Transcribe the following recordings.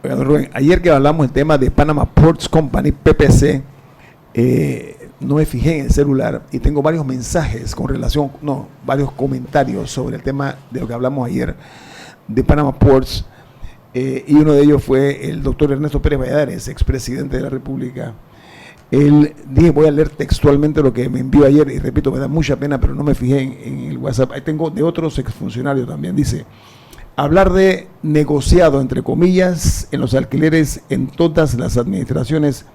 Oiga, don Rubén, ayer que hablamos del tema de Panama Ports Company, PPC, no me fijé en el celular y tengo varios mensajes varios comentarios sobre el tema de lo que hablamos ayer de Panama Ports, y uno de ellos fue el doctor Ernesto Pérez Valladares, expresidente de la República. Voy a leer textualmente lo que me envió ayer, y repito, me da mucha pena, pero no me fijé en el WhatsApp. Ahí tengo de otros exfuncionarios también. Dice: hablar de negociado, entre comillas, en los alquileres en todas las administraciones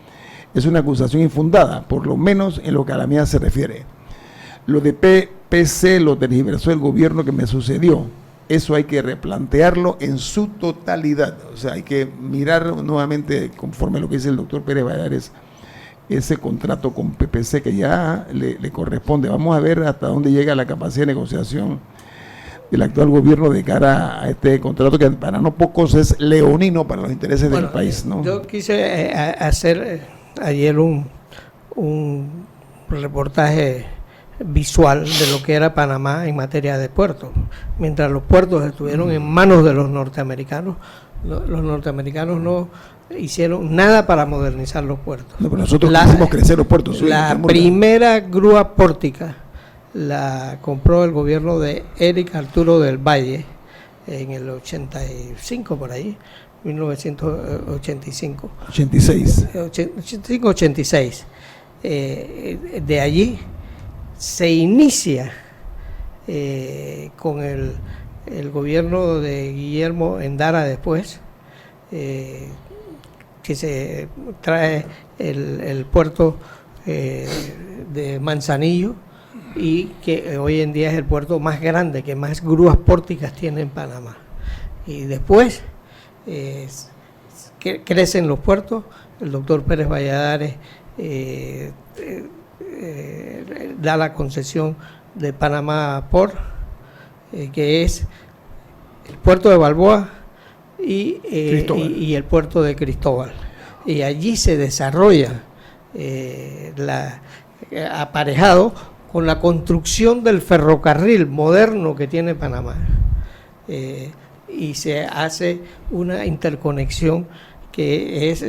es una acusación infundada, por lo menos en lo que a la mía se refiere. Lo de PPC lo tergiversó el gobierno que me sucedió. Eso hay que replantearlo en su totalidad. O sea, hay que mirar nuevamente, conforme a lo que dice el doctor Pérez Valladares, ese contrato con PPC que ya le corresponde. Vamos a ver hasta dónde llega la capacidad de negociación del actual gobierno de cara a este contrato, que para no pocos es leonino para los intereses del país, ¿no? Yo quise hacer ayer un reportaje visual de lo que era Panamá en materia de puertos. Mientras los puertos estuvieron en manos de los norteamericanos no hicieron nada para modernizar los puertos. No, pero nosotros quisimos crecer los puertos. La primera grúa pórtica la compró el gobierno de Eric Arturo del Valle en el 85, por ahí, 1985. 85-86. De allí se inicia con el gobierno de Guillermo Endara después, que se trae el puerto de Manzanillo, y que hoy en día es el puerto más grande, que más grúas pórticas tiene en Panamá. Y después crecen los puertos. El doctor Pérez Valladares da la concesión de Panamá Port, que es el puerto de Balboa y el puerto de Cristóbal. Y allí se desarrolla aparejado con la construcción del ferrocarril moderno que tiene Panamá, y se hace una interconexión que es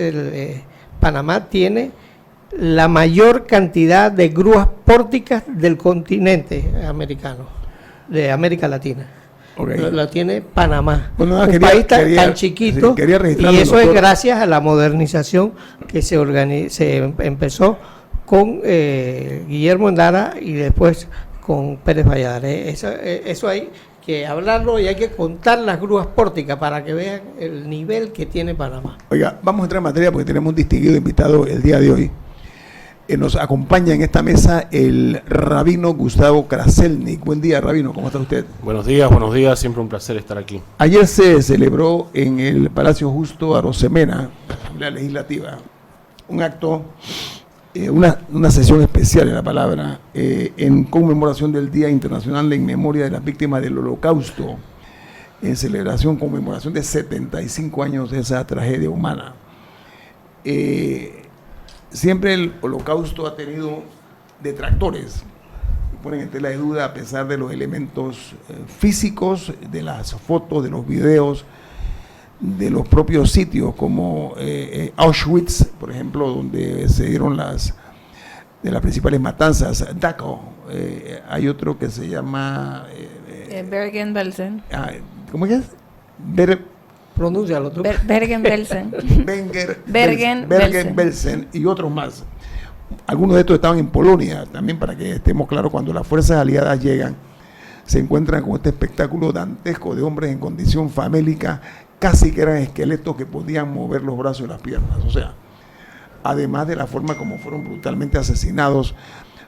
Panamá tiene la mayor cantidad de grúas pórticas del continente americano, de América Latina. Okay. La tiene Panamá, un país tan chiquito, y eso es gracias a la modernización que se empezó con Guillermo Endara y después con Pérez Valladares. Eso hay que hablarlo, y hay que contar las grúas pórticas para que vean el nivel que tiene Panamá. Oiga, vamos a entrar en materia porque tenemos un distinguido invitado el día de hoy. Nos acompaña en esta mesa el rabino Gustavo Kraselnik. Buen día, rabino, ¿cómo está usted? Buenos días, siempre un placer estar aquí. Ayer se celebró en el Palacio Justo Arosemena, la Asamblea Legislativa, un acto, una sesión especial en la palabra, en conmemoración del Día Internacional en Memoria de las Víctimas del Holocausto, en conmemoración de 75 años de esa tragedia humana. Siempre el Holocausto ha tenido detractores, ponen en tela de duda a pesar de los elementos físicos, de las fotos, de los videos, de los propios sitios como Auschwitz, por ejemplo, donde se dieron de las principales matanzas, Dachau, hay otro que se llama Bergen-Belsen. ¿Cómo es? Pronúncialo tú. Bergen-Belsen. Bergen-Belsen y otros más. Algunos de estos estaban en Polonia, también para que estemos claros. Cuando las fuerzas aliadas llegan, se encuentran con este espectáculo dantesco de hombres en condición famélica, casi que eran esqueletos que podían mover los brazos y las piernas. O sea, además de la forma como fueron brutalmente asesinados,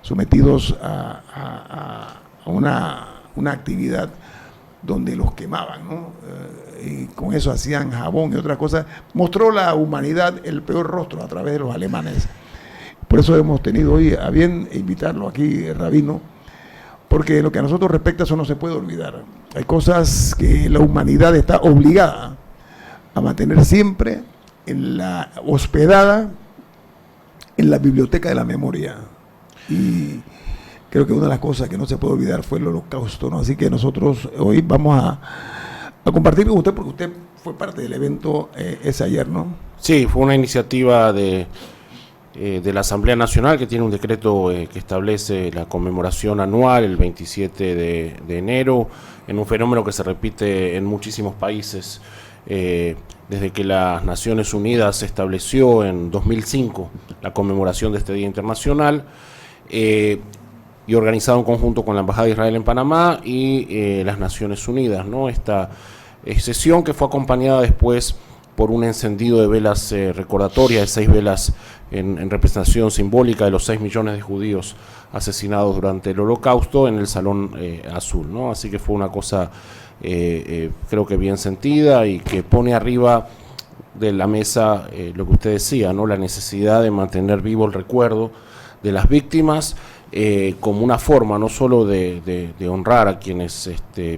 sometidos a una actividad donde los quemaban, ¿no? Y con eso hacían jabón y otras cosas. Mostró la humanidad el peor rostro a través de los alemanes. Por eso hemos tenido hoy a bien invitarlo aquí, rabino, porque lo que a nosotros respecta, eso no se puede olvidar. Hay cosas que la humanidad está obligada a mantener siempre hospedada en la biblioteca de la memoria. Y creo que una de las cosas que no se puede olvidar fue el Holocausto, ¿no? Así que nosotros hoy vamos a compartir con usted, porque usted fue parte del evento ese ayer, ¿no? Sí, fue una iniciativa de la Asamblea Nacional, que tiene un decreto que establece la conmemoración anual el 27 de enero, en un fenómeno que se repite en muchísimos países. Desde que las Naciones Unidas se estableció en 2005 la conmemoración de este Día Internacional, y organizado en conjunto con la Embajada de Israel en Panamá y las Naciones Unidas, ¿no? Esta sesión que fue acompañada después por un encendido de velas recordatorias, de 6 velas en representación simbólica de los 6 millones de judíos asesinados durante el Holocausto en el Salón Azul, ¿no? Así que fue una cosa creo que bien sentida y que pone arriba de la mesa lo que usted decía, ¿no? La necesidad de mantener vivo el recuerdo de las víctimas, como una forma no solo de honrar a quienes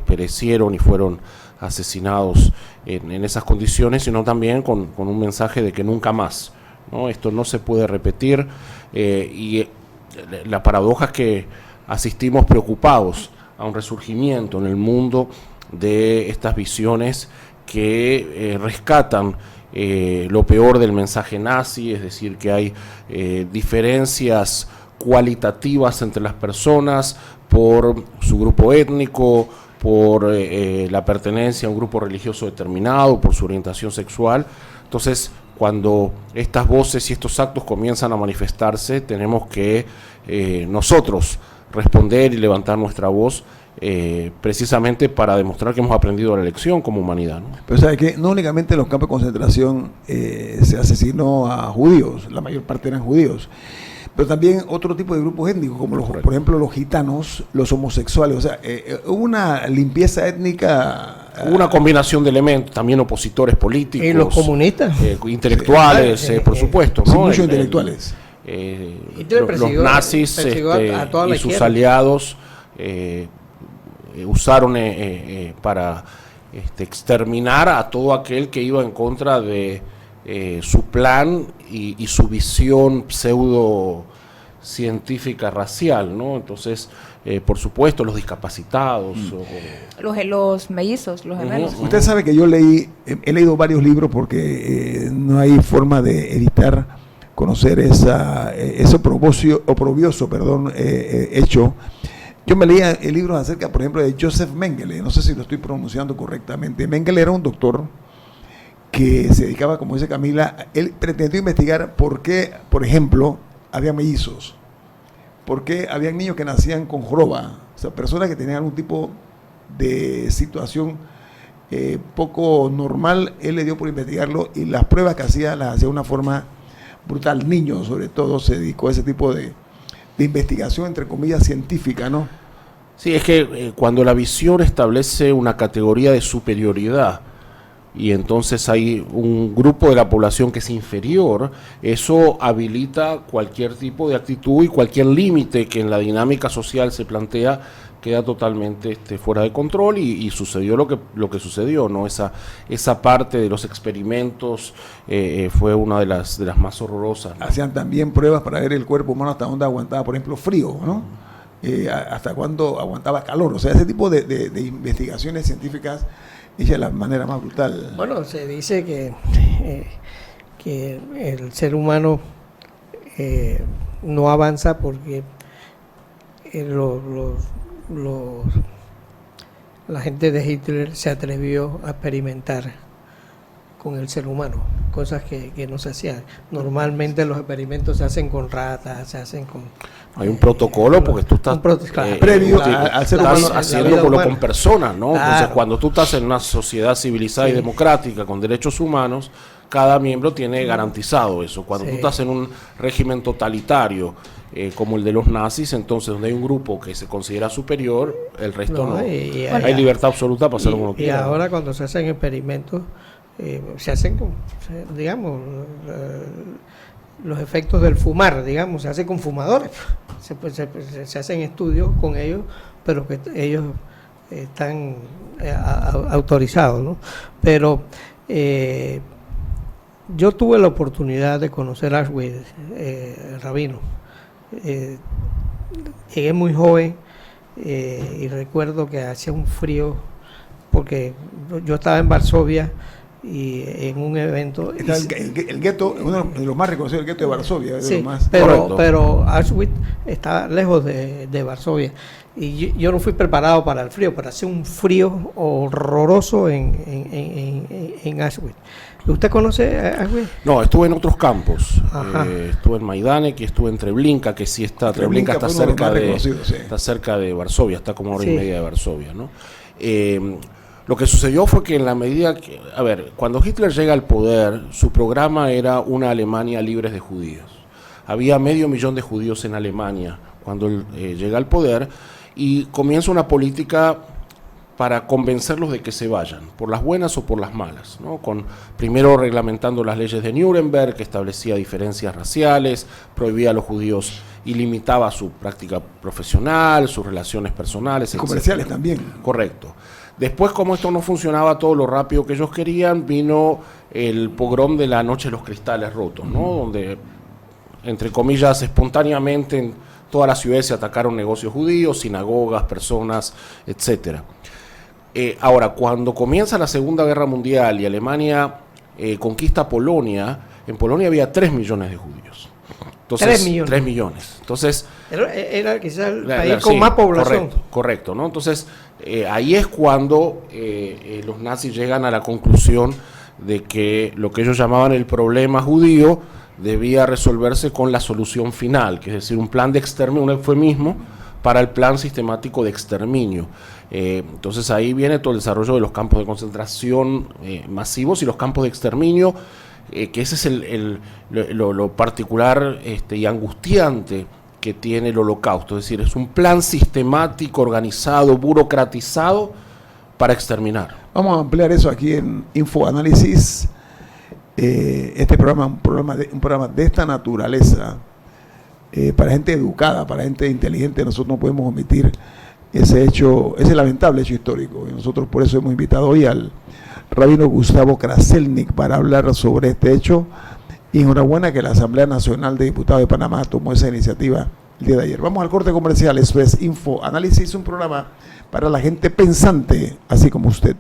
perecieron y fueron asesinados en esas condiciones, sino también con un mensaje de que nunca más, ¿no? Esto no se puede repetir, y la paradoja es que asistimos preocupados a un resurgimiento en el mundo de estas visiones que rescatan lo peor del mensaje nazi, es decir, que hay diferencias cualitativas entre las personas por su grupo étnico, por la pertenencia a un grupo religioso determinado, por su orientación sexual. Entonces, cuando estas voces y estos actos comienzan a manifestarse, tenemos que nosotros responder y levantar nuestra voz, precisamente para demostrar que hemos aprendido la lección como humanidad, ¿no? Pero sabe que no únicamente en los campos de concentración se asesinó a judíos, la mayor parte eran judíos, pero también otro tipo de grupos étnicos, como por ejemplo los gitanos, los homosexuales. O sea, hubo una limpieza étnica. Hubo una combinación de elementos, también opositores políticos. ¿Y los comunistas? Intelectuales, por supuesto, Sí, ¿no? muchos intelectuales. Los nazis a toda la y sus izquierda. Aliados usaron para exterminar a todo aquel que iba en contra de su plan y su visión pseudo científica racial, ¿no? Entonces, por supuesto, los discapacitados. Los mellizos, los gemelos. Usted sabe que yo he leído varios libros porque no hay forma de evitar conocer ese oprobioso hecho. Yo me leía libros acerca, por ejemplo, de Joseph Mengele, no sé si lo estoy pronunciando correctamente. Mengele era un doctor que se dedicaba, como dice Camila, él pretendió investigar por qué, por ejemplo, había mellizos, por qué había niños que nacían con joroba, o sea, personas que tenían algún tipo de situación poco normal. Él le dio por investigarlo y las pruebas que hacía las hacía de una forma brutal. Niños, sobre todo, se dedicó a ese tipo de investigación, entre comillas, científica, ¿no? Sí, es que cuando la visión establece una categoría de superioridad y entonces hay un grupo de la población que es inferior, eso habilita cualquier tipo de actitud y cualquier límite que en la dinámica social se plantea queda totalmente fuera de control y sucedió lo que sucedió, ¿no? Esa parte de los experimentos fue una de las más horrorosas, ¿no? Hacían también pruebas para ver el cuerpo humano hasta dónde aguantaba, por ejemplo, frío, ¿no? Hasta cuándo aguantaba calor. O sea, ese tipo de investigaciones científicas hechas de la manera más brutal. Bueno, se dice que el ser humano no avanza porque la gente de Hitler se atrevió a experimentar con el ser humano, cosas que no se hacían. Normalmente los experimentos se hacen con ratas, se hacen con... Hay un protocolo porque tú estás previo al ser humano, haciéndolo con personas, ¿no? Claro. Entonces, cuando tú estás en una sociedad civilizada y democrática con derechos humanos, cada miembro tiene garantizado eso. Cuando tú estás en un régimen totalitario como el de los nazis, entonces donde hay un grupo que se considera superior, el resto no. Hay libertad absoluta para hacer lo que uno quiera. Y ahora cuando se hacen experimentos, se hacen con, digamos, los efectos del fumar, digamos, se hace con fumadores. Se hacen estudios con ellos, pero que ellos están autorizados, ¿no? Pero yo tuve la oportunidad de conocer a Auschwitz, rabino. Llegué muy joven y recuerdo que hacía un frío porque yo estaba en Varsovia y en un evento. Está el gueto, uno de los más reconocidos, el gueto de Varsovia. Sí, más. pero Auschwitz está lejos de Varsovia. Y yo no fui preparado para el frío, para hacer un frío horroroso en Auschwitz. ¿Usted conoce Auschwitz? No, estuve en otros campos. Ajá. Estuve en Majdanek y estuve en Treblinka, que sí está. Treblinka está cerca de Varsovia, está como 1 hora y media de Varsovia, ¿no? Lo que sucedió fue que en la medida que, a ver, cuando Hitler llega al poder, su programa era una Alemania libre de judíos. Había 500.000 de judíos en Alemania cuando él llega al poder y comienza una política para convencerlos de que se vayan, por las buenas o por las malas, ¿no? Primero reglamentando las leyes de Nuremberg, que establecía diferencias raciales, prohibía a los judíos y limitaba su práctica profesional, sus relaciones personales, y comerciales etcétera. también. Correcto. Después, como esto no funcionaba todo lo rápido que ellos querían, vino el pogrom de la Noche de los Cristales Rotos, ¿no? Donde, entre comillas, espontáneamente en todas las ciudades se atacaron negocios judíos, sinagogas, personas, etcétera. Ahora, cuando comienza la Segunda Guerra Mundial y Alemania conquista Polonia, en Polonia había 3 millones de judíos. Entonces, 3 millones. 3 millones. Entonces, era quizás el país con más población. Correcto, ¿no? Entonces, ahí es cuando los nazis llegan a la conclusión de que lo que ellos llamaban el problema judío debía resolverse con la solución final, que es decir, un plan de exterminio, un eufemismo para el plan sistemático de exterminio. Entonces ahí viene todo el desarrollo de los campos de concentración masivos y los campos de exterminio, que ese es lo particular y angustiante que tiene el Holocausto. Es decir, es un plan sistemático, organizado, burocratizado para exterminar. Vamos a ampliar eso aquí en Infoanálisis. Este programa es un programa de esta naturaleza, para gente educada, para gente inteligente. Nosotros no podemos omitir ese lamentable hecho histórico. Y nosotros por eso hemos invitado hoy al rabino Gustavo Kraselnik para hablar sobre este hecho. Y enhorabuena que la Asamblea Nacional de Diputados de Panamá tomó esa iniciativa el día de ayer. Vamos al corte comercial. Esto es Infoanálisis, un programa para la gente pensante, así como usted.